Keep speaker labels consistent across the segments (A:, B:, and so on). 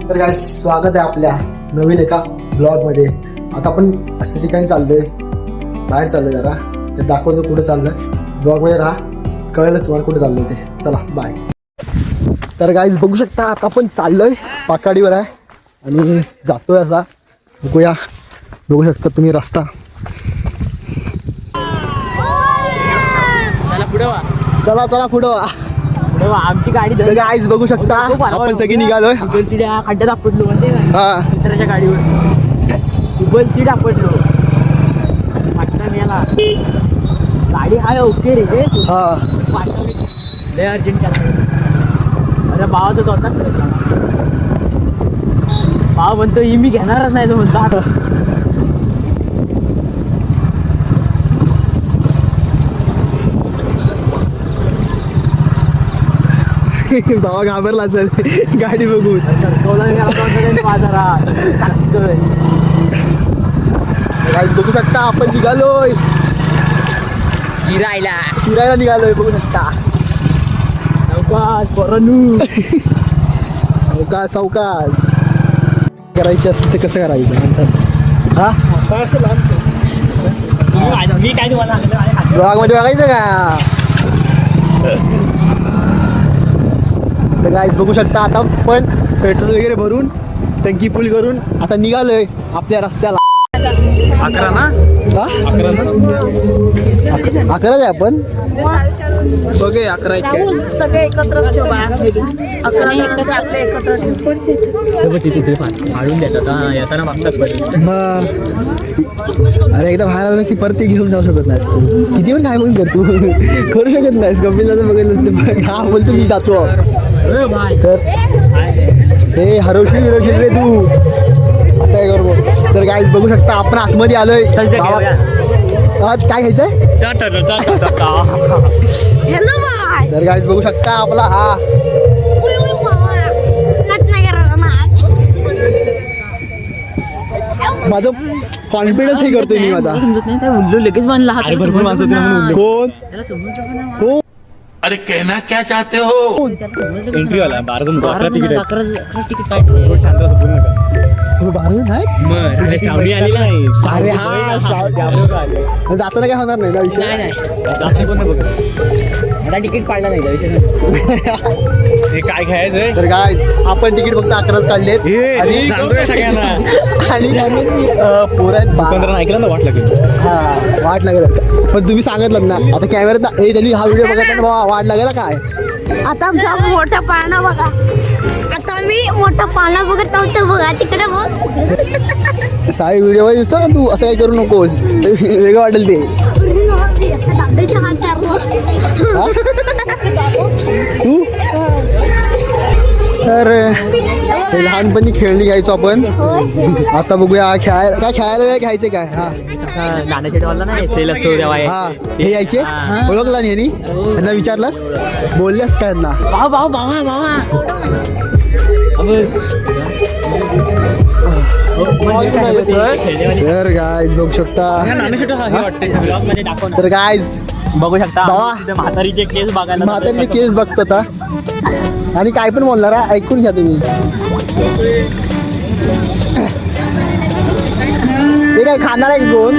A: तर काय स्वागत आहे आपल्या नवीन एका ब्लॉग मध्ये. आता आपण अशा ठिकाणी चाललोय, बाहेर चाललोय जरा, ते दाखवतो कुठे चाललोय. ब्लॉग मध्ये राहा, कळेलच तुम्हाला कुठे चाललोय ते. चला बाय. तर गाईज बघू शकता आता आपण चाललोय, पाकाडीवर आहे आणि जातोय असा. बघूया, बघू शकता तुम्ही रस्ता. चला चला पुढं वा.
B: आमची गाडी
A: गाईज बघू शकता आपण सगळी निघालोय.
B: खड्ड्यात आपडलो म्हणजे
A: हा,
B: मित्राच्या गाडीवर डबल सीट आपडलो. याला गाडी आहे ओके रे ते.
A: हा
B: लय अर्जंट अरे भावाचा तो होता. भाव म्हणतो ही मी घेणारच नाही तो म्हणतो.
A: बाबा घाबरला असेल गाडी बघून. गाईज बघू शकता आपण निघालोय फिरायला निघालोय. बघू शकता सावकाश सावकाश करायची असते ते कसं करायचं माणसानं. हा
B: मी काय तुम्हाला
A: ब्लॉग मध्ये बघायचं का. तर गाईज बघू शकता आता पण पेट्रोल वगैरे भरून टंकी फुल करून आता निघालोय आपल्या रस्त्याला.
B: 11 ना?
A: 11 आहे आपण.
B: बघे 11
C: सगळे एकत्रच ठेवा. 11 एकत्र आपले एकत्र
B: तिथे फाडून देतात येताना मागतात.
A: अरे एकदा बाहेर आलो की परत ते घेऊन जाऊ शकत नाहीस तू. किती पण काय पण कर तू करू शकत नाहीस. कपिलला बघितलं हा बोलतो मी जातो. तर हे हरवशील विरवशील रे तू असं काय करू. तर गाईज बघू शकता आपण आतमध्ये आलोय. काय घ्यायचंय.
C: Hello bye.
A: तर गाईज बघू शकता आपला हा माझं कॉन्फिडन्स हे करतोय मी माझा.
B: समजत नाही काय बोललो लगेच बांधला हात. भरपूर माणसं
A: कोण कोण.
D: अरे कहना क्या चाहते हो.
B: एंट्री वाला 12 तिकीट 11 तिकीट नाही. सावली आली नाही.
A: अरे हा जाताना काय होणार नाही ना विषय.
B: आता तिकीट काढलं नाही विषय.
D: हे काय घ्यायचंय.
A: तर काय आपण तिकीट फक्त 11च काढलेत आणि
D: सगळ्यांना
A: पोर आहेत
D: 15 ऐकलं ना वाट लागेल.
A: हा वाट लागेल. पण तुम्ही सांगितलं ना आता कॅमेऱ्यात त्यांनी हा व्हिडिओ बघा वाट लागेल काय.
C: आता आमचा मोठा पाळणा बघा. आता मी मोठा पाळणा बघत नव्हतो बघा तिकडे बघ.
A: साई व्हिडिओ मध्ये दिसतो ना तू असं काही करू नकोस. वेगळं वाटेल ते. तू तर हे लहानपणी खेळणी घ्यायचो आपण. आता बघूया खेळायला काय खेळायला घ्यायचे काय. हा
B: नाण्याशेटवाला नाही सेल असतो तेव्हा.
A: हा हे यायचे ओळखला नाही यांनी. त्यांना विचारलंस बोलल्यास काय त्यांना. तर गाईज बघू शकता. तर गाईज
B: बघू शकता
A: बाबा
B: म्हातारीचे केस बघायला.
A: म्हातारीचे केस बघतो आता आणि काय पण बोलणार आहे. ऐकून घ्या तुम्ही. ते काय खाणार आहे कोण.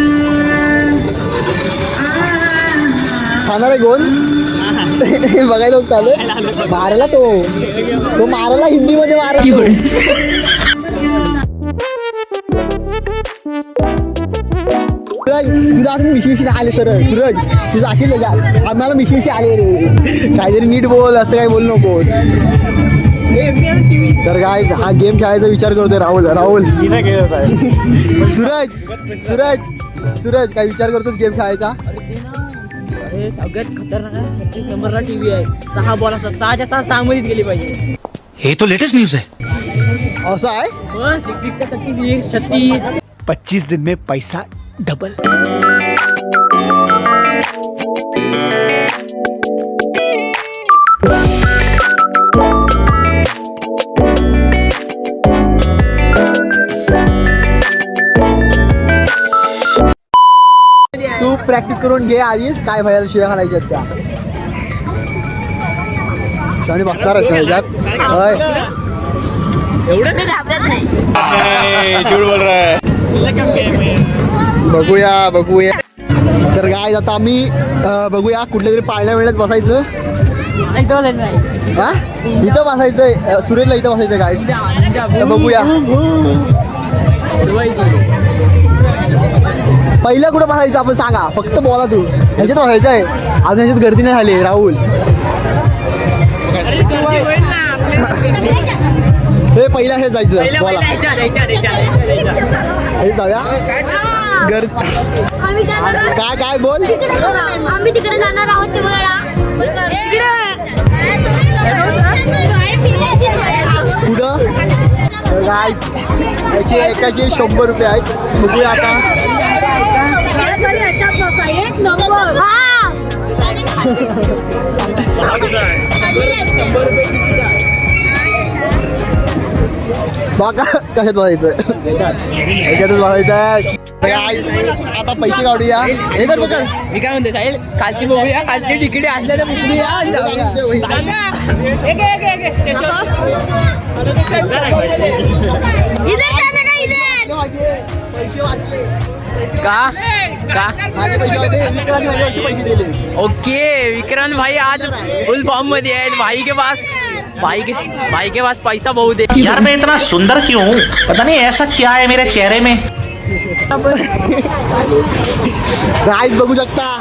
A: खाणार आहे कोण बघायला चालू मारायला तो मारायला हिंदीमध्ये मारायला. तुझा अजून मिशीमिशी आले सर. सूरज तुझं असेल का आम्हाला मिशीमिशी आले रे. काहीतरी नीट बोल असं काही बोलू नकोस. तर काय हा गेम खेळायचा विचार करतोय राहुल. सूरज सूरज सूरज काय विचार करतोस गेम खेळायचा.
B: अरे सगळ्यात खतरनाक 36 नंबरला टीव्ही आहे. 6 बॉल असतात. 6च्या 6 6 मध्येच गेली पाहिजे.
D: हे तो लेटेस्ट न्यूज है.
A: असं आहे.
B: 6 36 36.
A: 25 दिन में पैसा डबल. तू प्रॅक्टिस करून घे आधीच काय भयाला शिव्या घालायच्या त्या. शाणी बसणारच नाही त्यात.
B: एवढं
C: मी घाबरत नाही.
D: झूठ बोल रहा है.
A: बघूया तर काय आता आम्ही बघूया कुठल्या तरी पाळण्या वेळेत बसायचं. हा इथं बसायचंय सुरेशला इथं बसायचं काय बघूया. पहिलं कुठं बसायचं आपण सांगा फक्त बोला तू. ह्याच्यात बसायचं आहे अजून ह्याच्यात गर्दी नाही झाली. राहुल हे पहिल्या हे जायचं बोला हे जाऊया गर्दी
C: आम्ही जाणार आहोत.
A: काय बोल
C: तिकडे बघा. आम्ही तिकडे जाणार आहोत ते बघा.
A: कुठं काय याची एकाचे 100 रुपये आहेत. बघूया आता बघा कशात बसायचं याच्यातच बसायचं आहे. आता पैसे काढूया हे तर बघा.
B: मी काय म्हणते साहिल खालती बघूया खालती तिकीट असल्या तर बघूया
C: इधर जाने का इधर.
A: पैसे वाचले
B: का
A: माझे पैसे वाचले. विक्रांत माझ्यावरचे पैसे दिले.
B: ओके विक्रांत भाई आज फुल फॉर्म मध्ये है. भाई के पास पैसा बहुत है.
E: यार मैं इतना सुंदर क्यों हूँ पता नहीं ऐसा क्या है मेरे चेहरे में.
A: गाईज बघू शकता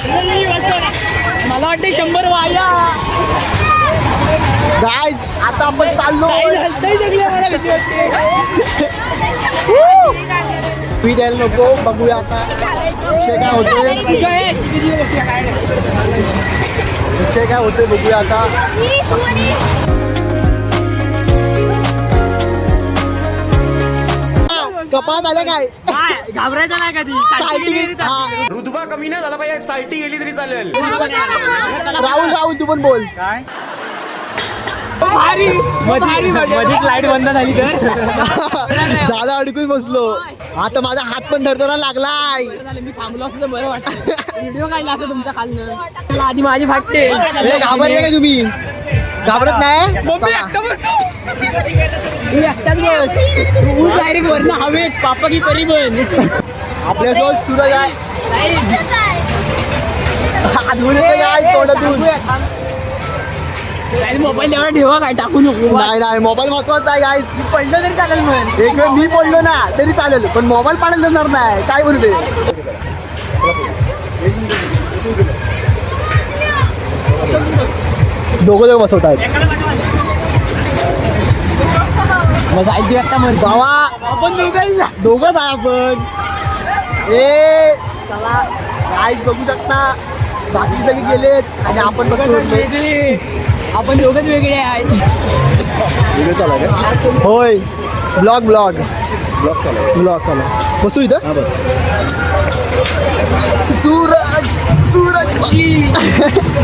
B: मला वाटते 100 वाया.
A: गाईज आता आपण चाललो. मी द्यायला नको बघूया आता विषय काय होते बघूया आता. कपात आल्या काय
B: घाबरायचं नाही कधी.
D: रुतबा कमी नाही झाला पाहिजे. सायटी गेली तरी चालेल.
A: राहुल तू पण बोल.
B: मधीच लाईट बंद झाली तर
A: झालं अडकून बसलो. आता माझा हात पण धरधरा लागलाय.
B: मी थांबलो असं तर बरं वाटतं. व्हिडिओ काढला असं तुमच्या खालनं आधी माझी फाटते.
A: घाबरले काय तुम्ही घाबरत नाही.
B: डायरेक्ट वरनं हवेत पापा की परी बन.
A: आपल्यासोबत सूरज आहे. धुवून येते काय तोंडातून.
B: मोबाईल एवढा ठेवा काय टाकू नको.
A: नाही मोबाईल महत्वाचा आहे काय.
B: पडलं तरी चालेल मग.
A: एक वेळ मी बोललो ना तरी चालेल पण मोबाईल पाडायला देणार नाही. काय बोलते दोघं बसवतात.
B: मग जायची वाटतं मग
A: बाबा
B: आपण
A: दोघंच आहे आपण. ए चला गाईज बघू शकता बाकी सगळे गेलेत आणि आपण
B: आपण दोघंच वेगळे आहेत.
A: होय ब्लॉग चालू बसू इथं. सूरज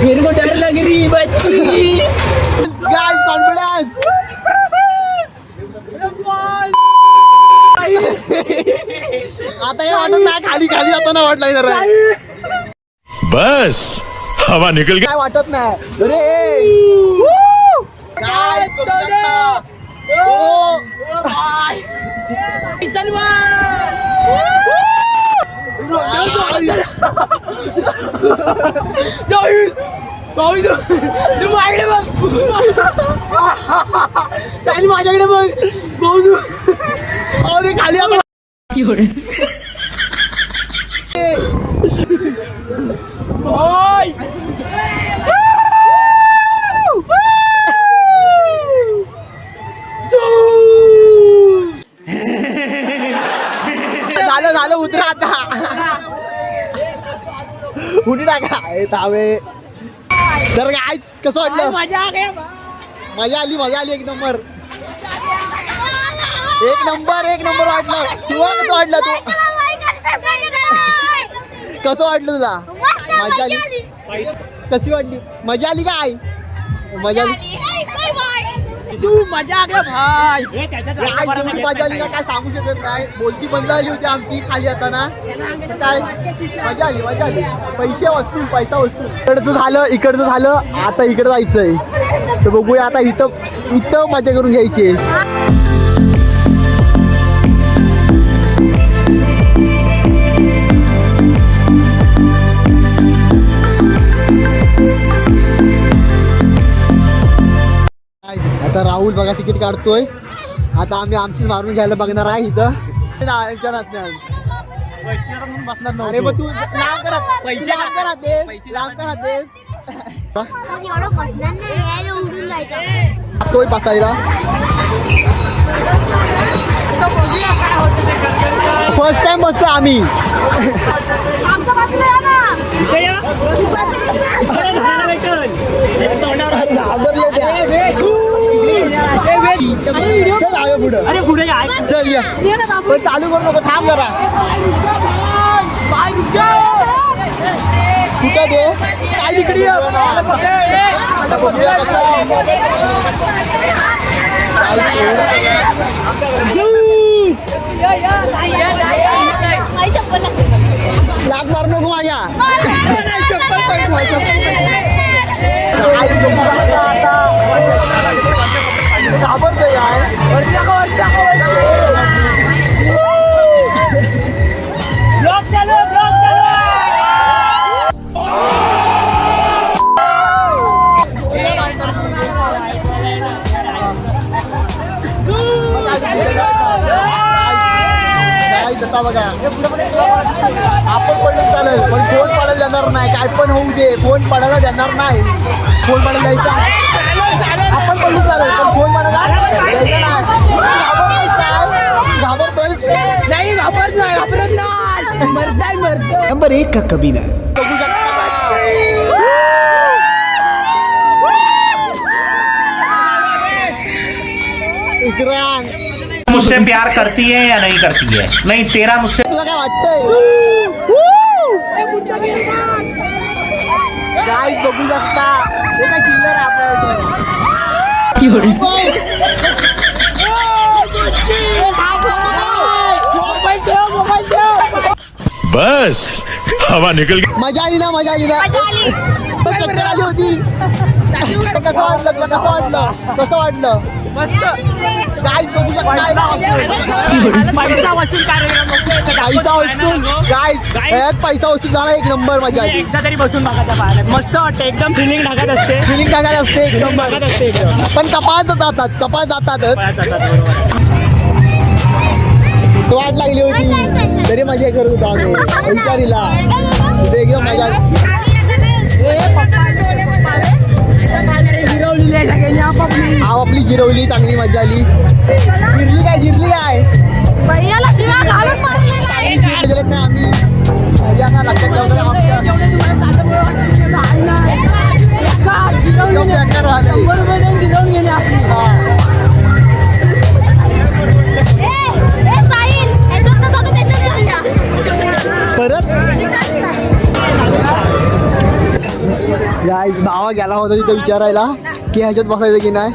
B: मेरे को डर लग रही बच्ची.
A: Guys confidence. आता हे वाटत नाही खाली जाताना वाटलं जरा.
F: बस हवा निकल गई.
A: काय वाटत नाही अरे काय
B: माझ्याकडे बघ माझ्याकडे बघ भाऊ.
A: अरे खाली आता झालं उतरा आता. उडी टाका हे तावे. तर काय कसं वाटलं. मजा आली एक नंबर वाटलं. तुला कसं वाटलं कसं वाटलं तुला. मजा आली कशी वाटली. मजा आली काय मजा आली.
B: मजा आ गया भाई.
A: मजा आली ना काय सांगू शकत नाही. बोलती बंद झाली होती आमची खाली येताना. काय मजा आली पैसा वसूल. इकडचं झालं आता इकडं जायचंय. तर बघूया आता इथं मजा करून घ्यायची. आता राहुल बघा तिकीट काढतोय. आता आम्ही आमची मारून घ्यायला बघणार आहे इथं. अरे मग तू लांब करतेस
C: एवढं बसणार नाही उडून जायचं.
A: तोय बसायला फर्स्ट टाइम बसतो आम्ही. पुढे चल या पण चालू करू नको थांब जरा. कुठं दे लाग मारू नको माझ्या. घाबरतोय बघा आपण पडलं चालेल पण फोन पडायला जाणार नाही. काय पण होऊ दे फोन पडायला जाणार नाही. फोन पडायला जायचा आपण पडलं चालेल पण फोन पडायला जायचं नाही. घाबरतोय
B: नाही घाबरत नाही मरताय.
A: नंबर 1 का कबीना बघू शकता. इकरान
E: मुझसे प्यार करती है या नहीं करती है? नहीं तेरा मुझसे
A: तुला काय वाटतंय? गाईस बघू शकता हे काय चिल्लर
F: बस हवा निकल गई.
A: मजा आली ना चक्कर आली होती. कसं वाटलं गाईस बघू शकता. पैसा वसूल झाला. एक नंबर मजा आली.
B: एकदा तरी बसून बघा त्या पाण्यात मस्त वाटतं. एकदम फिलिंग ढाकत असते
A: एक नंबर. पण कपाळ जातातच. वाट लागली होती तरी मजा करत होतो आम्ही विचारीला. एकदम मजा आपली जिरवली चांगली मजा आली. जिरली काय
C: भैयाला शिव्या घालून मारलेला.
A: जिरलेत नाही आम्ही. भैयांना लक्षात ठेवलं आमच्या
B: जेवढे तुम्हाला साधं
A: एकदम बेकार झालंय.
B: जिरवून गेले आपली.
A: परत गाईस भावा गेला होता तिथे विचारायला की ह्याच्यात बसायचं की नाही.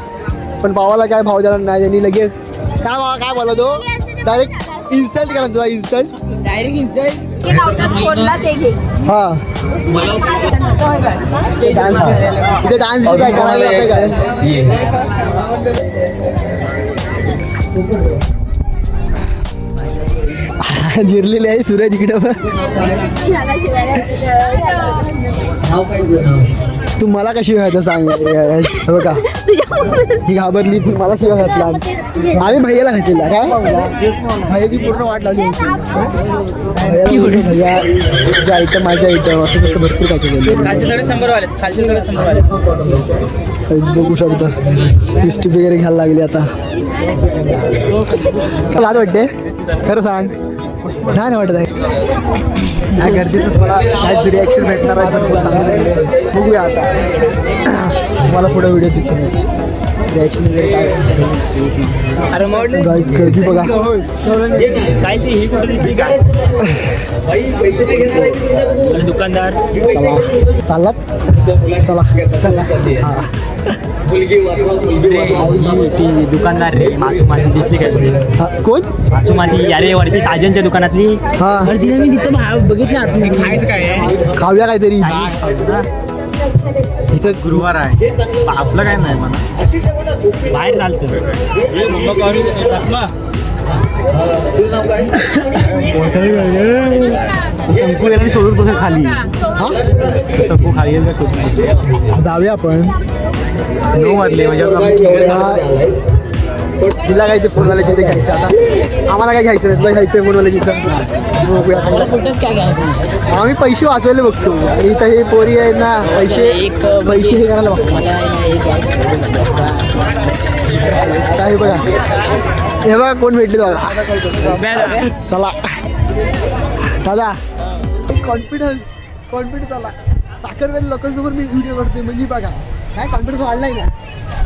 A: पण भावाला काय भाव द्यायला नाही. त्यांनी लगेच काय भावा काय बोला तो डायरेक्ट इन्सल्ट केला तुला.
B: Direct insult.
A: हा इथे डान्स बी काय करायला जातं काय. जिरलेली आहे सूरज इकडे. तू मला कशी व्हायचं सांग बघा. ही घाबरली मला शिवाय घातला. आम्ही भैयाला घातलेला काय भैयाची पूर्ण वाट लावली होती. भैया तुझ्या आयटम माझ्या आयटम असं तसं भरपूर काय केलेलं. बघू शकता लिस्टी वगैरे घ्यायला लागली आता. लाज वाटते खरं सांग. नाही वाटत आहे या गर्दीतच मला काहीच रिॲक्शन भेटणार आहे. तर चांगलं बघूया आता मला पुढे व्हिडिओ दिसेल रिॲक्शन वगैरे काय. गाईस गर्दी बघा.
B: दुकानदार
A: चाललात चला हा.
B: दुकानदार रे मासुमाती दिसली काय तुझी?
A: कोण
B: मासुमाती अरे वरची साजनच्या दुकानातली.
A: हा
B: तिला मी तिथं बघितलं. खायचं काय
A: खाऊया काहीतरी. इथं
B: गुरुवार आहे आपलं काय नाही म्हणा. बाहेर चालतं संकू याला सोडून कसं खाली. संकू खाली
A: जाऊया आपण.
B: 9 वाजले म्हणजे
A: तिला काय ते फोनवाला जिथे घ्यायचं आता आम्हाला काय घ्यायचं नाही तुला घ्यायचं फोनवाला जिथं बघूया काय.
B: कुठंच काय घ्यायचं
A: आम्ही पैसे वाचवायला बघतो आणि इथं हे पोरी आहेत ना पैसे हे करायला बघतो. काय बघा हे बघा कोण भेटले बघा चला दादा कॉन्फिडन्स आला साखरवेल लोकांसमोर मी व्हिडिओ करतोय म्हणजे बघा काय कॉन्फिडन्स वाढलाय ना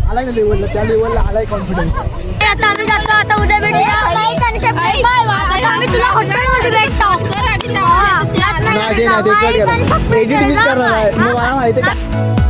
A: आलाय ना लेवलला त्या लेवलला आलाय कॉन्फिडन्स.
C: आता आम्ही जातो आता उद्या भेटूया आता आम्ही तुला हॉटेलमध्ये भेटतो
A: नाही एडिट मिस करणार आहे मला माहिती आहे.